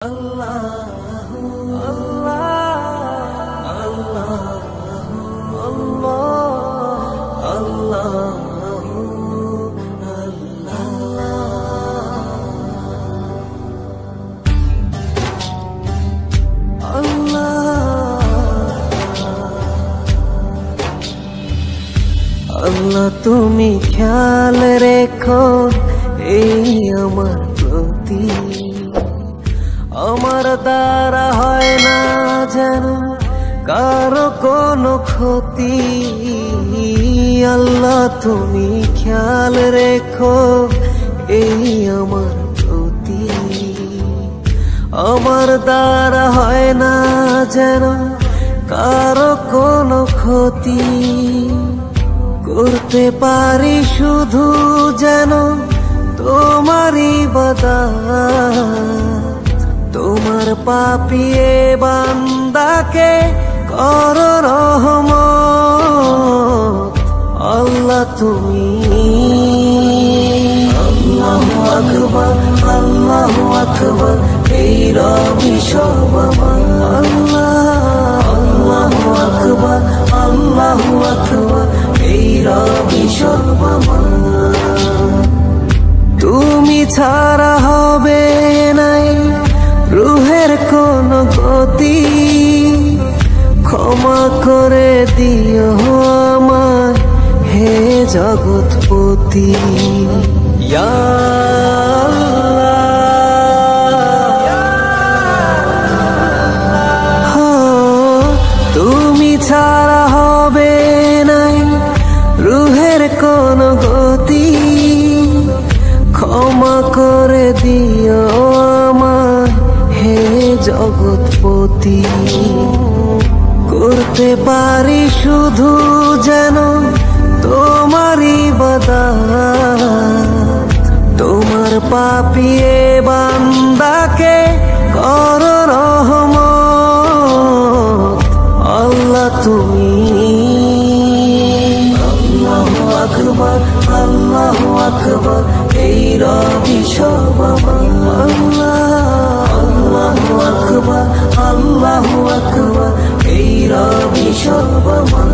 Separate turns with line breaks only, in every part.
আল্লাহ তুমি খেয়াল রেখো এই আমার প্রতি, আমার দ্বারা হয় না যেন কারো কোনো ক্ষতি। আল্লাহ তুমি খেয়াল রেখো এই আমার প্রতি, আমার দ্বারা হয় না যেন কারো কোনো ক্ষতি। করতে পারি শুধু যেন তোমারই ইবাদত, তোমার পাপিয়ে বান্দাকে করো রহমত। আল্লাহ তুমি আল্লাহু আকবার, আল্লাহু আকবার, এই রবি সব আমার। আল্লাহু আকবার, আল্লাহু আকবার, এই রবি সব আমার। তুমি ছাড়া হবে নাই রুহের কোন গতি, ক্ষমা করে দিও আমার হে জগৎপতি। ইয়া আল্লাহ, তুমি ছাড়া হবে নাই রুহের কোন গতি, ক্ষমা করে দিও আমার হে জগৎপতি। করতে পারি শুধু যেন তোমারই ইবাদত, তোমার পাপিয়ে বান্দাকে করো রহমত। আল্লাহ তুমি আল্লাহু আকবার, আল্লাহু আকবার, এই রবি সব আমার। আল্লাহু আকবার, আল্লাহু আকবার, এই রবি সব আমার।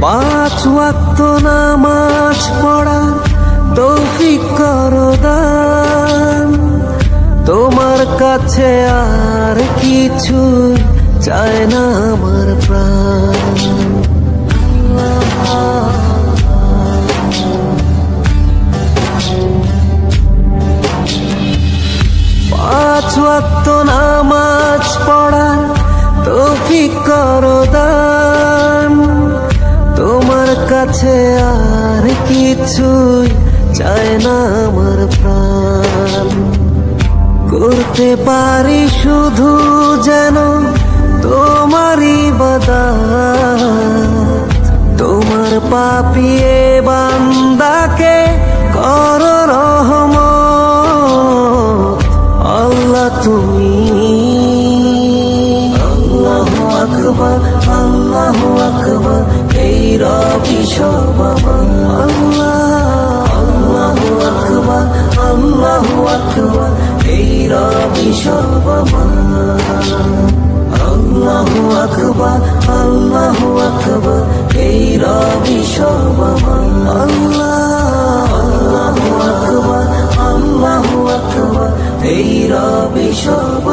5 ওয়াক্ত নামাজ পড়ার তৌফিক করো দান, তোমার কাছে আর কিছু চায় না আমার প্রাণ। 5 ওয়াক্ত নামাজ পড়ার তৌফিক করো দান, তোমার কাছে আর কিছু চায় না আমার প্রাণ। করতে পারি শুধু যেন তোমারই ইবাদত, তোমার পাপিয়ে বান্দাকে করো রহমত। আল্লাহ তুমি আল্লাহু আকবার, আল্লাহু আকবার, এই রবি সব আমার। আল্লাহু আকবার, আল্লাহু আকবার, এই রবি সব আমার। আল্লাহু আকবার, আল্লাহু আকবার, এই রবি সব আমার। আল্লাহু আকবার, আল্লাহু আকবার, এই রবি সব